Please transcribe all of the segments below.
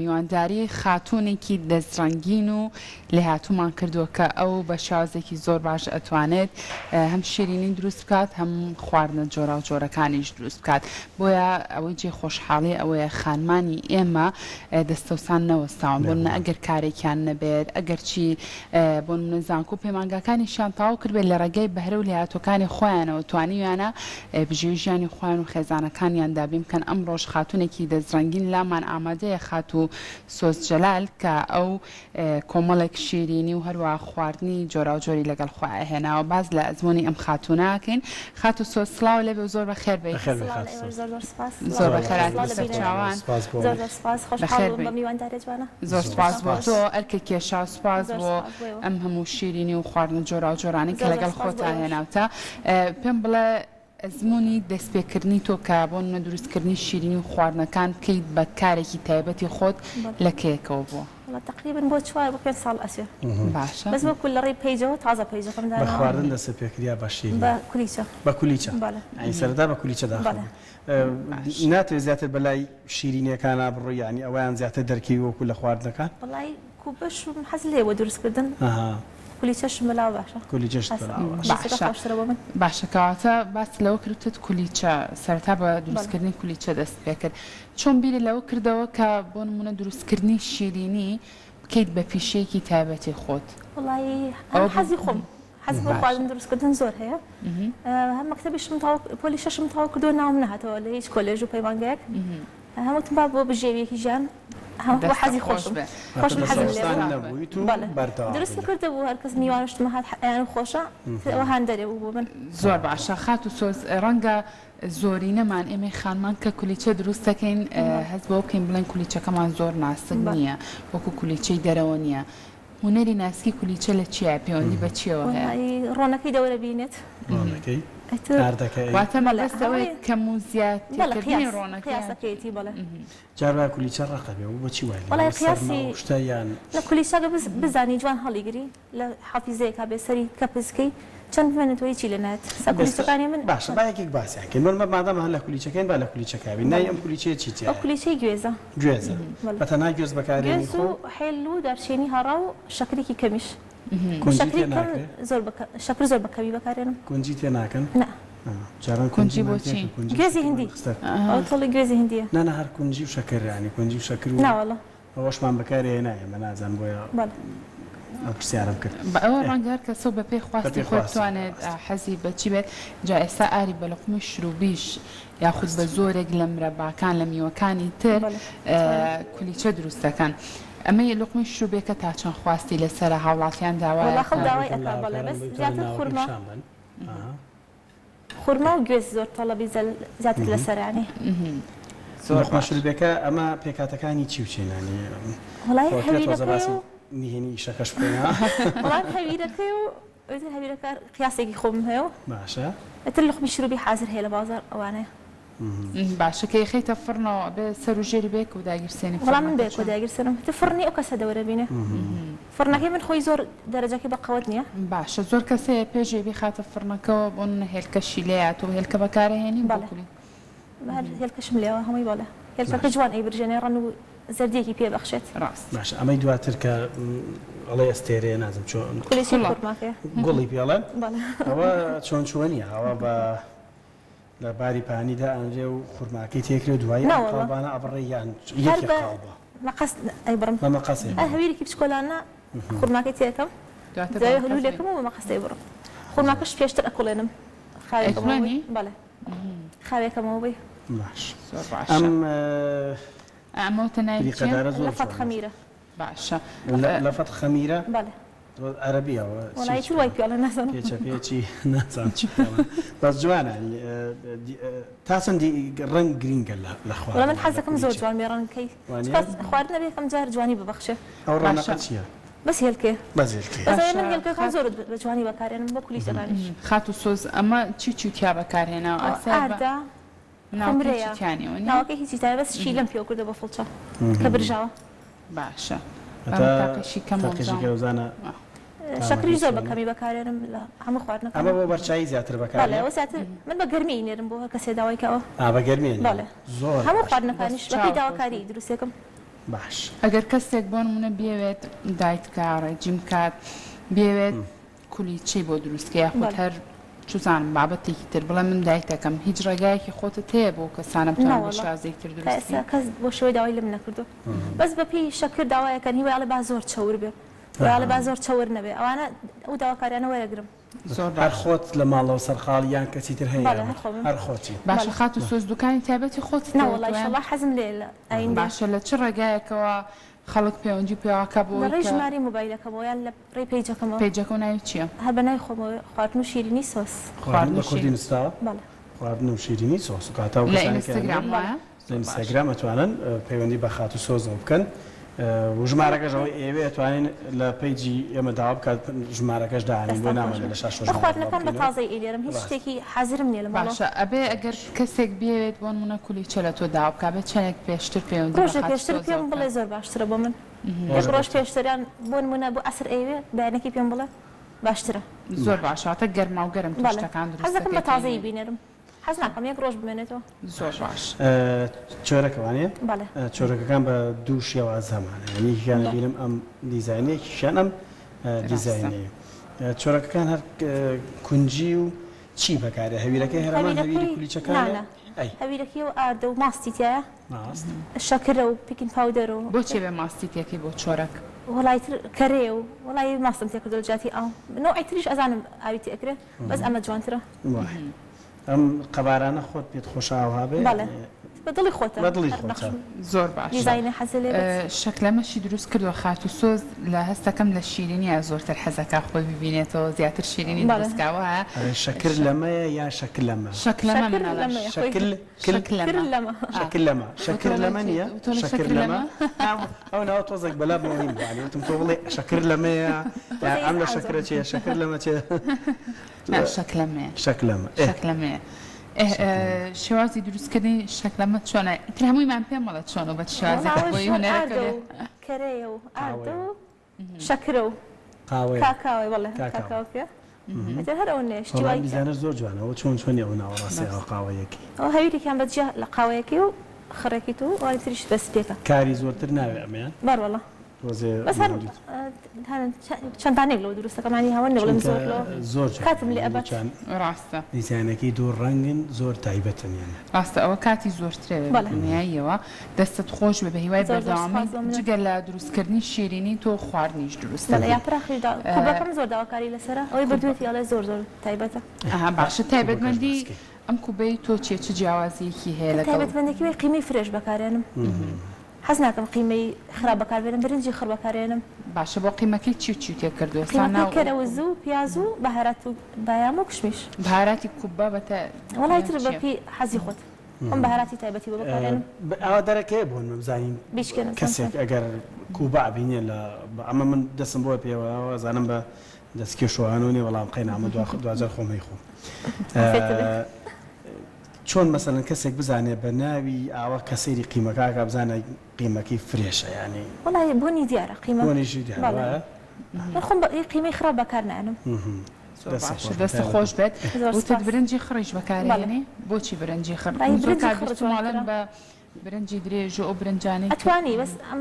میوانداری خاتونێکی دەستڕەنگین و لێهاتوومان کردووە کە ئەو بە شازێکی زۆر باش ئەتوانێت هەم شیرینی دروست بکات هەم خواردنە جۆرا و جۆرەکانیش دروست بکات بۆیە ئەوەی جێ خۆشحاڵی ئەوەیە خانمانی ئێمە دەستەوسان نەوەستاون بۆ نە ئەگەر کارێکیان نەبێت ئەگەر چی بۆ نزانکو و پەیمانگاکانیشیان تاو کردبێت لە ڕێگەی بەهرە و لێهاتوەکانی خۆیانەوە توانیویانە بژێوی ژیانی خۆیان و خێزانەکانیان دابین بکەن ئەمڕۆژ خاتونێکی دەستڕەنگین لامان ئامادەیە خات و سۆس جەلال کە ئەو کۆمەڵێک شیرینی و هەروە خواردنی جۆرا و جۆری لەگەڵ خۆیان هێناوە باز لە ئەزمموی ئەم خاتوناکەین خات و سۆس سڵاو لێبێ و زۆر بەخێر بێت زۆر بەخێرات لەسەر چاوان زۆر سپاس بۆ تۆ ئەرکە کێشا سپاس بۆ ئەم هەموو شیرینی و خواردن جۆرا و جۆرانی کە لەگەڵ خۆتان هێناوتە پێم بڵێ ئەزمموی دەستپێکردنی تۆ کە بۆ منە دروستکردنی شیرینی و خواردنەکان بکەیت بە کارێکی تایبەتی خۆت لە کێکەوە بووە تقریبا بۆ 4 بۆ 5 ساڵ ئەسێ باشە بەس بۆ لە ڕێی پەیجەوە تازە پەیجەکەم بە خواردن دەستپێکریا بە شیرین بە کولیچە ئەی سەرەتا بە کولیچە داخل ناتوێت زیاتر بەلای شیرینیەکانە بڕۆی یعنی ئەویان زیاتر دەرکی وەکو لە خواردنەکان وڵای کوبەش حەز لێوە دروستکردن کولیچەش مەلاو باشە کولیچەش باشە کەواتە باس لەوە کردت کولیچە سەرەتا بە دروستکردنی کولیچە دەست پێ کرد چۆن بیری لەوە کردەوە کە بۆ نمونە دروستکردنی شیرینی بکەیت بە پیشەیەکی تایبەتی خۆت وڵی حەزی خۆم حەز بۆ خواردن دروستکردن زۆر هەیە هەم مەکتەبیشم پۆلی شەشم تاوا کردووە ناوم نەهاتەوە لە هیچ کۆلێژ و پەیمانگەیەک هەمووتم با بۆ بژێویەکی ژیان بۆ حەزی خۆشم خۆشم حەزم لێ دروست کردە بوو هەر کەس میوانشتمە هات یان خۆشە ئەوە هەندەرێ بوو بۆ من زۆر باشە خات و سۆز ڕەنگە زۆری نەمان ئێمە خانمان کە کولیچە دروست دەکەین هەست بۆ بکەین بڵێن کولیچەکەمان زۆر ناسک نییە وەکو کولیچەی دەرەوە نییە هونەری ناسکی کولیچە لە چیە پەیوەندی بە چیەوە هەیە ڕۆنەکەی دەورە بینێت واتە مەبەستەوەی کەم و زیاترکردنی ڕۆنەکەیەتی بەڵێ جاروا کولیچە ڕقەبێ و بۆچی وای وڵای قیاسی شتیان لە کولیچەکە بزانی جوان هەڵیگری لە حافیزەیەکا بێسەری کەپزکەی چەند منێتەوەی چی لەنات سەکولیچەکانی من باشە باەکێک باسیکەین من مادەمە هەر لە کولیچەکەین با لە کولیچەکەوی نای ئەم کولیچەیە چیتە ئەو کولیچەی گوێزە گوێزە بەتەنها گوێز بەکارێنی گوێز و حێل و دارچێنی هەڕا و شەکرێکی کەمیش شەکر زۆر بەکەوی بەکارێنم کونجی تێ ناکەن جاران کونجی بۆچی گوێزی هندی ئەو تەڵی گوێزی هندیە نانە هەر کونجی و شەکرانی کونجی و شەکر و ناوەڵە ئەوەشمان بەکارێ نایە من نازان بۆیە پرسیارم کرد بە ئەوە ڕەنگە هەر کەسە بە پێی خواستی خۆی بتوانێت حەزی بەچی بێت جا ئێستا ئاری بە لەقمی شروبیش یاخود بە زۆرێک لە مرەباکان لە میوەکانی تر کولیچە دروست دەکەن ئەمە لقمی شروبێکە تا چەند خواستی لەسرە هاوڵاتیان داوای خورما و گوێز زۆر تەڵەبی زیاتر لەسەرانی شروبەکە ئەمە پێکاتەکانی چی وچێنانی وڵای هەویرەکەی و نهێنی شەکەش بێنە وڵای هەویرەکەی و هەویرەکە قیاسێکی خۆم هەیە و باشە ئەتر لقمی شروبی حازر هەیە لە بازار ئەوانەیە باشە کە خەیتە فڕنەوە بێ سەر و ژێری بێک و داگیرسێنی وەڵام من بێک و داگیرسێنم تە فڕنی ئەو کەسە دەورە بینێ فڕنەکەی من خۆی زۆر دەرەجەکەی بە قەوت نییە باشە زۆر کەسەیە پێشێبی خاتە فڕنەکەەوە بۆ هێلکەشی لێات و هێلکە بەکارهێنی باڵی هێلکەشم لێەوە هەمووی باڵێ هێلکەکە جوان ئەی برژێنێ ڕەن و زەردێکی پێ بەخشێت ڕاست باش ئەمەی دواتر کە ئەڵێ ئەستێرێ نازم چۆن گوڵی پێڵێن ئەوە چۆن چووەنیە ئەوە بە لە باری پانیدا ئەنجێ و خورماکەی تێکرێت دوایی قەڵبانە ئەبڕێیان مەقەس ئەیبڕم بە مەقەسێ هەویرێکی بچکۆلانە خورماکەی تێکەم هەلوولێکم و بە مەقەستەی بڕم خورماکەش پێشتر ئەکوڵێنم خاوێکەمەوەی بەڵێ خاوێکەمەوە بێ باش ئەم ئەمەوتە نایقەدارە زۆر لەفەت خەمیرە باشە لەفەت خەمیرە بەڵێ عەرەبیەوە وڵای چی وای پێڵێ نازانم پێچەپێکی نازانم چی پێڵێن بەس جوانە تا چەندی ڕەنگ گرینگە لە خوارد وڵا من حەزەکەم زۆر جوان مێ ڕەنگەکەی خواردنە بێ یەکەم جار جوانی ببەخشێ ئەو ڕەنگە چییە بەس هێلکێ بەس هێلکێ من هێلکەکەم زۆر بە جوانی بەکارێنم بە کولیچەکانیش خات و سۆز ئەمە چی تیا بەکارهێناوە ئاردا ناوەکەی ناوەکەی هیچی تایە بەس شی لەم پێوە کردە بە فڵچە کە برژاوە باشە کەوزانە شەکری زۆر بەکەمی بەکارێنم لە هەموو خواردنەکە ئەمە بۆ بەرچایی زیاتر بەکارێنێ من بە گەرمی نێرم بۆ کەسێ داوایکەوە بە گەرمێن بەڵێ زۆر هەموو خواردنەکانیش بەپی داواکاری دروستێکم باش ئەگەر کەسێک بۆ نمونە بێوێت دایتکە ڕێجیم کات بێوێت کولیچەی بۆ دروستکە یاخود هەر چزانم بابەتێکی تر بڵێ من دایتەکەم هیچ ڕێگایەکی خۆتت هەیە بۆ کەسانە بتوانن بە شازێکی تر دروست کەس بۆ شێوەی داوای لێم نەکردو بەس بەپێی شەکر داوایەکەن هیوای ئەڵێ با زۆر چەور بێ وایڵێ با زۆر چەور نەبێ ئەوانە ئەو داواکاریانە وەرەگرم هەر خۆت لە ماڵەوە سەرخاڵ یان کەسی تر هەیە هەر خۆتی باشە خات و سۆز دوکانی تایبەتی خۆت ناوەڵی شەڵا حەزم لێ ئەین باشە لە چ ڕێگایەکەوە خەڵک پەیوەندی پێواکە بۆ ڕێ ژماری مۆبایلەکەمەوە یان لە ڕێ پیجەکەمەوە پیجەکە و ناوی چییە؟ هەر بە ناوی خۆمەوە خواردن و شیرینی سۆس خواردن کوردی نووسراوە بەڵێ خواردن و شیرینی سۆس و کاتە لە ئینستاگرام وایە؟ لە ئینستاگرام ئەتوانن پەیوەندی بە خات و سۆزەوە بکەن ژمارەکەشەوەی ئێوێ ئەتوانین لە پیجی ئێمە داوا بکات ژمارەکەش داهێنین بۆ نامەوێت لە شاش خواردنەکان بە تازەی ئێلێرم هیچ شتێکی حازرم نییە لە ماڵەوە باشە ئەبێ ئەگەر کەسێک بێوێت بۆ نمونە کولیچە لە تۆ داوا بکات بێت چەندێک پێشتر پەیوەندی ڕۆژێک پێشتر پێم بڵێ زۆر باشترە بۆ من یەک ڕۆژ پێشتریان بۆ نمونە بۆ ئەسر ئەوێ بەیانێکی پێم بڵێ باشترە زۆر باشاتە گەرما و گەرم توشتەکان دروست حەزەکەم بە تازەی بینێرم حەز ناکەم یەک ڕۆژ بمێنێتەوە زۆر باش چۆرەکەوانێ چۆرەکەەکان بە دوو شێواز هەمانە یەکیان بینم ئەم دیزایانێکیشان ئەم دیزایانەیە چۆرەکەەکان هەر کونجی و چی بەکارە هەویرەکەی هەرمان هەویری کولیچەکانە هەویرەکەی و ئاردە و ماستی تایە شەکرە و پیکین پاودەر و بۆچێ بێ ماستی تێکی بۆ چۆرەک وڵای تر کەرێ و وڵی ماستم تێکردو جاتی ئاو نەوەی تریش ئەزانم ئاویتی ئەکرێ بەس ئەمە جوانترە ئەم قەبارانە خۆت پێت خۆشاوها بێ بەدڵی خۆتە بەدڵی خۆتە زۆر باش دیزاینی حەزلێ شەکلەمەشی دروست کردووە خات و سۆز لە هەستەکەم لە شیرینیە زۆرتر حەزەکە خۆی ببینێتەوە زیاتر شیرینی دروستکاوە شەکر لەمەیە یا شەکل لەمە شەکلەمە شەکر لەمە نییە شەکر لەمە ئەو ناوە تۆزێک بەلا بۆنیم وتم تۆ بڵێ شەکر لەمەیە ئەم لە شەکرە چێ شەکر لەمە چێ شەکلەمەیە شێوازی دروستکردنی شەکلەمە چۆنە تر هەموویمان پێم مەڵە چۆن و بە شێوازێک بۆی هونەرەکە کەرەیە و ئاردە و شەکرە و کاکاوی وەڵێ کاکاو پێ هەر ئەو نێشتی بیزانە زۆر جوانەوە چۆنی ئەو ناوەڕاستیەوە قاوەیەکی ئەو هەویرێکیان بەجیا لە قاوەیەکی و خڕێکی و وای تریش بەس پێکە کاری زۆرتر ناوێ ئەمەیان بەڕوەڵە بەس چەندانێک لەوە دروستەکەمانی هەوە نێڵم زۆر کاتم لێ ئەبەت ڕاستە دیزایانەکەی دوو ڕەنگن زۆر تایبەتن یانە ڕاستە ئەوە کاتی زۆرترێ بەڵێناییەوە دەستت خۆش بە هیوای بەردەوامی جگە لە دروستکردنی شیرینی تۆ خواردنیش دروستە لە یاپراخیدا کوبەکەم زۆر داواکاری لەسەرە ئەوەی بردوێتی ئەڵێ زۆر تایبەتە باشە تایبەتمەندی ئەم کوبەی تۆ چێ چ جیاوازیەکی هەیە لەگەڵ تایبەتمەندێکی قیمەی فرێش بەکارێنم حەز ناکەم قیمەی خراپ بەکاربێنم برنجی خڕ بەکارێنم باشە بۆ قیمەکەی چی تێ کردووە کەرەوەز و پیاز و بەهارات و بایام و کشمیش بەهاراتی کوبە بەتە وڵای تر بەپی حەزی خۆت ئەم بەهاراتی تایبەتی بۆ بەکارێنم ئەوە دەرەکەی بۆن مەبزانین کەسێک ئەگەر کوبا بینێ لە ئەمە من دەستم بۆ پێوە زانم بە دەستکێشوانونی وەڵام قەین ئەمە دوجار خۆمەی خۆ چۆن مەسەن کەسێک بزانێ بە ناوی ئاوە کەسێری قیمەکە بزانە قیمەکەی فرێشە ینی وڵای بۆنی دیارە قیمەنیشی دیارە خۆم قیمەی خراپ بەکار نانم دەستە خۆش بێت وتت برنجی خڕیش بەکارێنی بۆچی برنجی خڕماڵن بە برنجی درێژ و برنجانی ئەتوانی بەس ئەم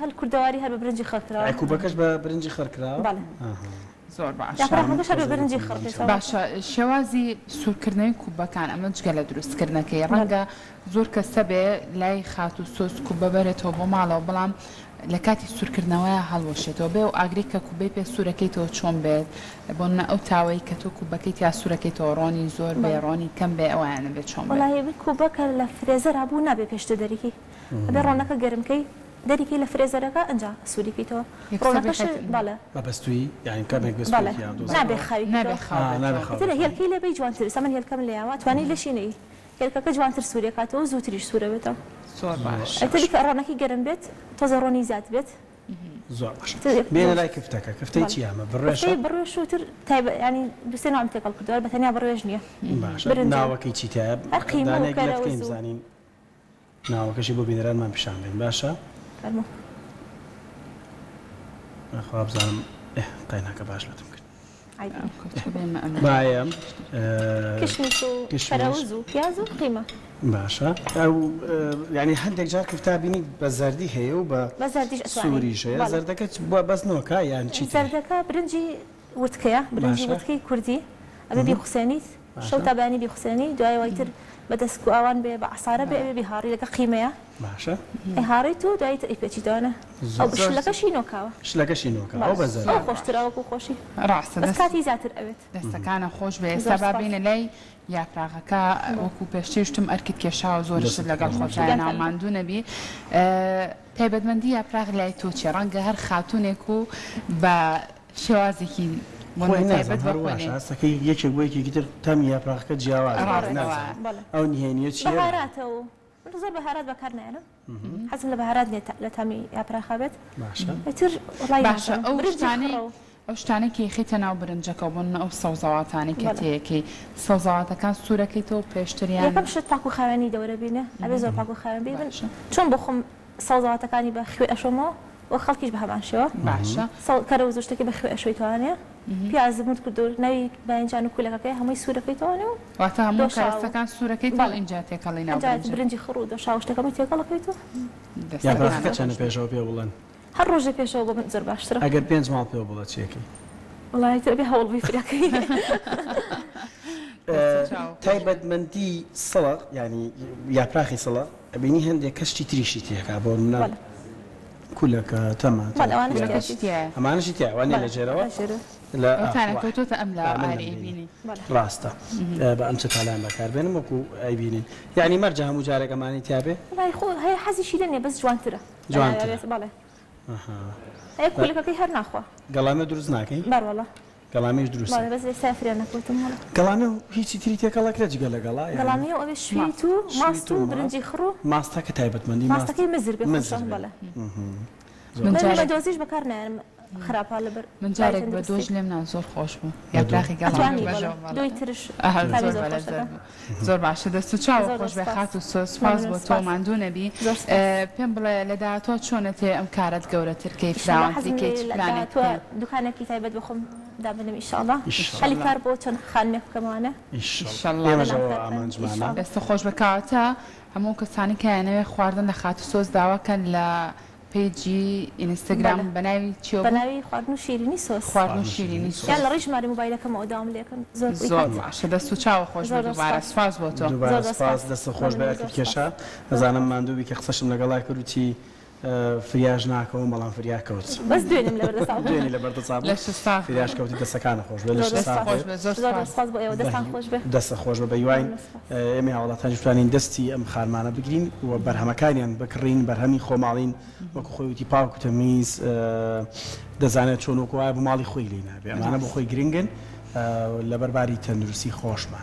هەل کوردەواری هەر بە برنجی خڕکراوە کوبەکەش بە برنجی خڕکراوە زۆر باشە شێوازی سوورکردنەوەی کوبەکان ئەمە جگە لە دروستکردنەکەی ڕەنگە زۆر کەسە بێ لای خات و سۆس کوبە بەرێتەوە بۆ ماڵەوە بەڵام لە کاتی سوورکردنەوەی هەڵوەشێتەوە بێ و ئاگری کە کوبەی پێ سوورەکەیتەوە چۆن بێت بۆ ئەو تاوەی کە تۆ کوبەکەی تا سوورەکەیتەوە ڕۆنی زۆر بێ ڕۆنی کەم بێ ئەویانە بێت چۆن کوبەکە لە فرێزەر هەبوو نابێ پێشتە دەریکی بێ ڕۆنەکە گەرمکەی دەریکی لە فرێزەرەکە ئەنج سووریکەیتەوە باڵە بەبەستوی یانی کامێک نابێ خاوی هێلکەی لێ بەی جوانتر سەمن هێلکەم لێەوە توانی لەشینەی هێلکەکە جوانتر سوورێکاتەوە زووتریش سوورە بێتەوە ئەتەلی کە ڕۆنەکەی گەرم بێت تۆزە ڕۆنی زیاد بێت زۆر بێنە لای کفتەکە کفتەی چی ئەمە بڕێش وتر ینی دوسێ نام تێکەڵ کردووە بە تەنیا بڕێژ نییە ناوەکەی چیتە زانین ناوەکەشی بۆ بینەرانمان پیشان بێن باشە خوا بزانم قەیناکە باش لەتم کرد بایم کشمیش و کەرەوز و پیاز و قیمە باشە ئەو ینی هەندێک جار کتابینی بە زەردی هەیە و بە سووریش هەیە زەردەکەت بووە بەستنەوەکە یان چی زەردەکە برنجی وتکەیە برنجی وتکەی کوردی ئەبێ بیخوسێنیت شەو تابانی بیخوسێنی دوای وایتر بەدەست و ئاوان بێ بە عسارە بێ ئەبێ بیهاڕی لەگە قیمەیە باشە هاڕیت و دوایتر ئیپێچیتوانە ئەو شلەکەشی نۆکاوە شلەکەشی نۆکە بە زەر خۆشتراوەکو خۆشی ڕاستە بەس کاتی زیاتر ئەوێت دەستەکانە خۆش بێ ئێستا بابینە لای یاپراغەکە وەکو پێشتیشتم ئەرکت کێشاوە زۆرش لەگەڵ خۆشایە ناوماندوو نەبی تایبەتمەندی یاپراغ لای تۆ چێ ڕەنگە هەر خاتونێک و بە شێوازێکی هەستەکەی یەکێک بۆ یەکێکی تر تەمی یاپراغەکە جیاواز ئەو نهێنیە چیە بەهاراتەوە زۆر بەهارات بەکار نایەنم حەزم لە بەهارات لە تەمی یاپراغا بێت تر باشە ئەو شتانە کێخیتە ناو برنجەکە بوون ئەو سەوزەواتانی کە تەیەکەی سەوزەواتەکان سوورەکەیتەوە پێشتریان یەکەم شت پاک و خاوێنی دەورە بینە ئەبێ زۆر پاک و خاوێن بێ چۆن بۆ خۆم سەوزەواتەکانی بە خوێ ئەشۆمەوە و خەڵکیش بە هەمان شێوە باشە کەرە و زۆر شتێکی بە خوێ ئەشۆی توانێ پیازمت کردو نەوی باینجان و کولەکەکەی هەمووی سوورەکەی توانێ و واتە هەموو کارستەکان سوورەکەی تاڵ اینجا تێکەڵی ناو برنجی خڕ و دۆشا و شتەکەمی تێکەڵەکەیت و یاپراغەکە چەندە پێشەوە پێ بڵێن هەر ڕۆژێ پێشەوە بۆ من زۆر باشترە ئەگەر 5 ماڵ پێ بڵێت چیەکەی وڵای تر بێ هەوڵ بیفرەکەی تایبەتمەندی سەڵق ینی یاپراخی سەڵق ئەبینی هەندێک کەشتی تریشی تێکا بۆ منە کولەکە تەمە ئەمانشی تیاوانێ لە ژێرەوە کەوتۆتە ئەم لە ئارێبینی ڕاستە بە ئەم چ تاالان بەکاربێنم وەکو ئەیبینین یعنی مەرجە هەموو جارێکەمانی تیاابێ هەیە حەزیشی لەنێ بەس جوانترە بەڵێ هەیە کولەکەی هەر ناخوا گەڵامە دروست ناکەی بەڕوەڵە گەڵامیش دروست گەڵامە هیچی تری تێکەڵەکرێت جگە لەگەڵا گەڵامی ئەوێ شویت و ماست و برنجی خڕ و ماستەکە تایبەتمەندی ماستەکەی مزر بێ بەڵێ من دۆزیش بەکار نایەن خراپە لەبەر من جارێک بە دۆژ لێم نا زۆر خۆش بوو یاپراخی گەڵامی دوی ترش زۆر باشە دەست و چاو خۆش بێ خات و سۆسپاس بۆ تۆ ماندوو نەبی پێم بڵێ لە داهاتوە چۆنەتێ ئەم کارەت گەورەترکەی فراوانتریکەی تۆ دوکانێکی تایبەت بخۆم دابنم ئیشاءالله خەلی کار بۆ چەند خانێک بکەمانە دەستە خۆش بکاتە هەموو کەسانی کەیانەوێ خواردن لە خات و سۆس داواکەن لە پیجی اینستاگرام بەناوی چی بەناوی خواردن و شیرینی سۆس خواردن و شیرینی سۆس یان لە ڕێی ژمارە مۆبایلەکەمەوە داوام لێکن زۆر باشە دەست و چاوە خۆش بێ دووبارە سپاس بۆ تۆ سپاس دەستە خۆش بە کێشە ئەزانم ماندووی کە قسەشم لەگەڵای کردوتی فریاژ ناکەەوە بەڵام فریا کەوت بەس دوێنم دوێنی لە بەردەچاب فریاش کەوتی دەستەکانە خۆش بێ دەستە خۆش بە بەیوان ئێمە هاوڵاتانی توانین دەستی ئەم خارمانە بگرین و بەرهەمەکانیان بکڕین بەرهەمی خۆماڵین وەکو خۆیوتی پاک و تەمیز دەزانێت چۆن وەکو وایە بۆ ماڵی خۆی لێ نابێ ئەمانە بۆ خۆی گرنگن لە بەرباری تەندروستی خۆشمان